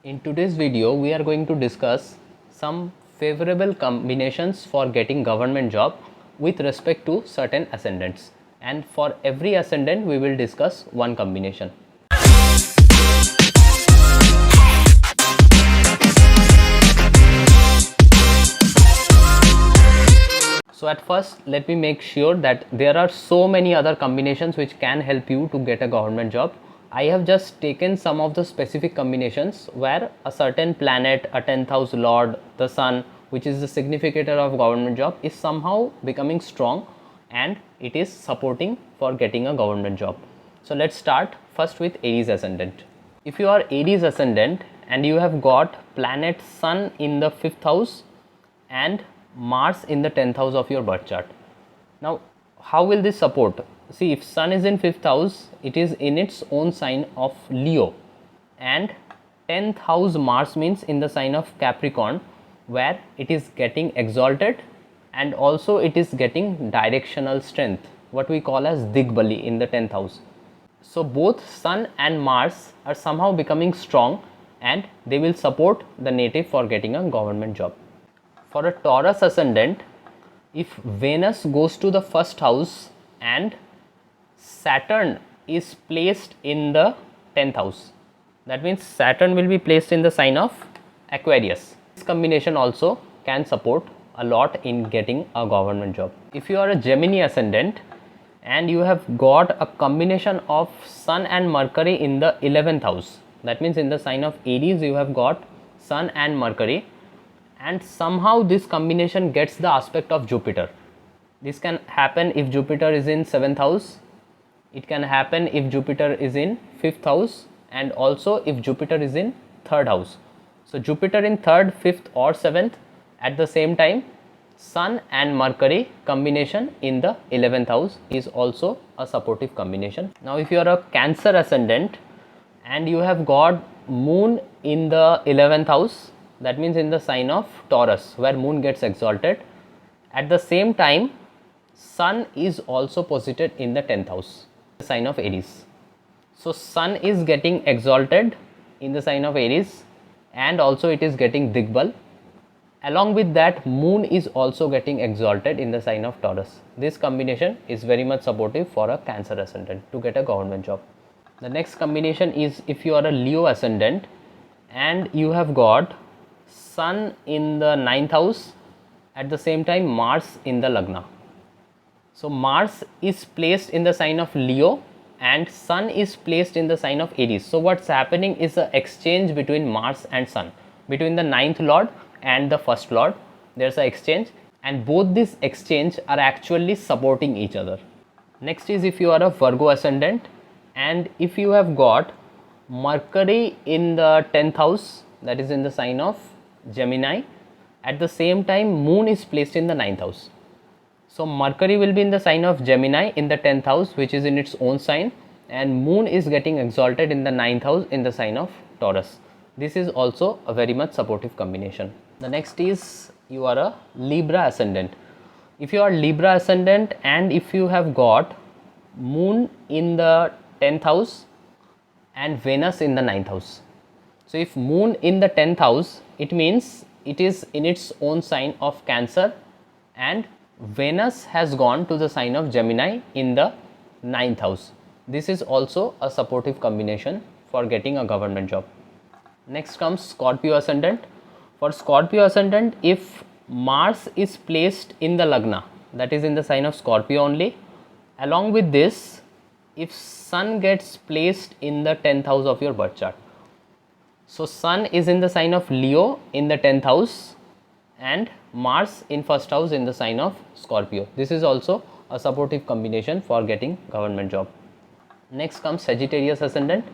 In today's video, we are going to discuss some favorable combinations for getting government job with respect to certain ascendants, and for every ascendant we will discuss one combination. So at first, let me make sure that there are so many other combinations which can help you to get a government job. I have just taken some of the specific combinations where a certain planet, a 10th house lord, the sun, which is the significator of government job, is somehow becoming strong and it is supporting for getting a government job. So let's start first with Aries ascendant. If you are Aries ascendant and you have got planet sun in the 5th house and Mars in the 10th house of your birth chart. Now, how will this support? See, if Sun is in 5th house, it is in its own sign of Leo, and 10th house Mars means in the sign of Capricorn, where it is getting exalted and also it is getting directional strength, what we call as Digbali in the 10th house. So both Sun and Mars are somehow becoming strong and they will support the native for getting a government job. For a Taurus ascendant, if Venus goes to the 1st house and Saturn is placed in the 10th house, that means Saturn will be placed in the sign of Aquarius. This combination also can support a lot in getting a government job. If you are a Gemini ascendant and you have got a combination of Sun and Mercury in the 11th house, that means in the sign of Aries you have got Sun and Mercury, and somehow this combination gets the aspect of Jupiter. This can happen if Jupiter is in 7th house, it can happen if Jupiter is in 5th house, and also if Jupiter is in 3rd house. So Jupiter in 3rd, 5th or 7th, at the same time Sun and Mercury combination in the 11th house is also a supportive combination. Now if you are a Cancer ascendant and you have got Moon in the 11th house, that means in the sign of Taurus, where Moon gets exalted, at the same time Sun is also posited in the 10th house, the sign of Aries. So Sun is getting exalted in the sign of Aries and also it is getting Digbal. Along with that, Moon is also getting exalted in the sign of Taurus. This combination is very much supportive for a Cancer ascendant to get a government job. The next combination is if you are a Leo ascendant and you have got Sun in the 9th house, at the same time Mars in the Lagna. So Mars is placed in the sign of Leo and Sun is placed in the sign of Aries. So what's happening is an exchange between Mars and Sun, between the 9th lord and the 1st lord. There's an exchange, and both this exchange are actually supporting each other. Next is if you are a Virgo ascendant and if you have got Mercury in the 10th house, that is in the sign of Gemini, at the same time Moon is placed in the 9th house. So Mercury will be in the sign of Gemini in the 10th house, which is in its own sign, and Moon is getting exalted in the 9th house in the sign of Taurus. This is also a very much supportive combination. The next is you are a Libra ascendant. If you are Libra ascendant and if you have got Moon in the 10th house and Venus in the 9th house. So if Moon in the 10th house, it means it is in its own sign of Cancer, and Venus has gone to the sign of Gemini in the 9th house. This is also a supportive combination for getting a government job. Next comes Scorpio ascendant. For Scorpio ascendant, if Mars is placed in the Lagna, that is in the sign of Scorpio only, along with this, if Sun gets placed in the 10th house of your birth chart. So Sun is in the sign of Leo in the 10th house and Mars in 1st house in the sign of Scorpio. This is also a supportive combination for getting government job. Next comes Sagittarius ascendant.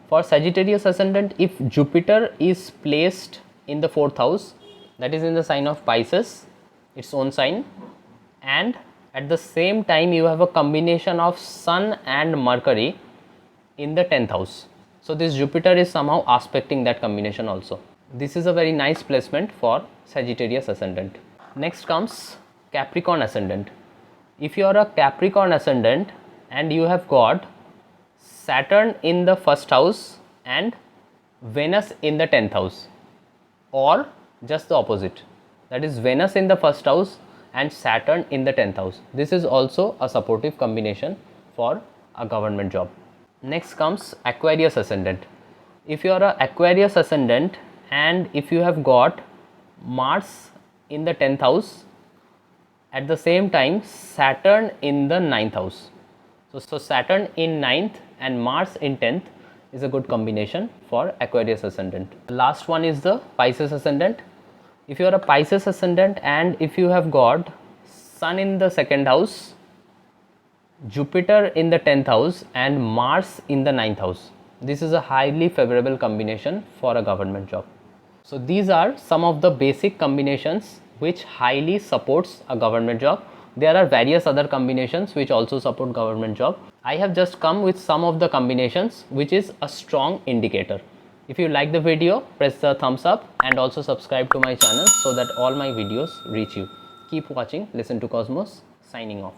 For Sagittarius ascendant, if Jupiter is placed in the 4th house, that is in the sign of Pisces, its own sign, and at the same time you have a combination of Sun and Mercury in the 10th house. So this Jupiter is somehow aspecting that combination also. This is a very nice placement for Sagittarius ascendant. Next comes Capricorn ascendant. If you are a Capricorn ascendant and you have got Saturn in the 1st house and Venus in the 10th house, or just the opposite, that is Venus in the first house and Saturn in the 10th house. This is also a supportive combination for a government job. Next comes Aquarius ascendant. If you are a Aquarius ascendant and if you have got Mars in the 10th house, at the same time Saturn in the 9th house. So Saturn in 9th and Mars in 10th is a good combination for Aquarius ascendant. The last one is the Pisces ascendant. If you are a Pisces ascendant and if you have got Sun in the 2nd house, Jupiter in the 10th house and Mars in the 9th house, this is a highly favorable combination for a government job. So these are some of the basic combinations which highly supports a government job. There are various other combinations which also support government job. I have just come with some of the combinations which is a strong indicator. If you like the video, press the thumbs up and also subscribe to my channel so that all my videos reach you. Keep watching, listen to Cosmos, signing off.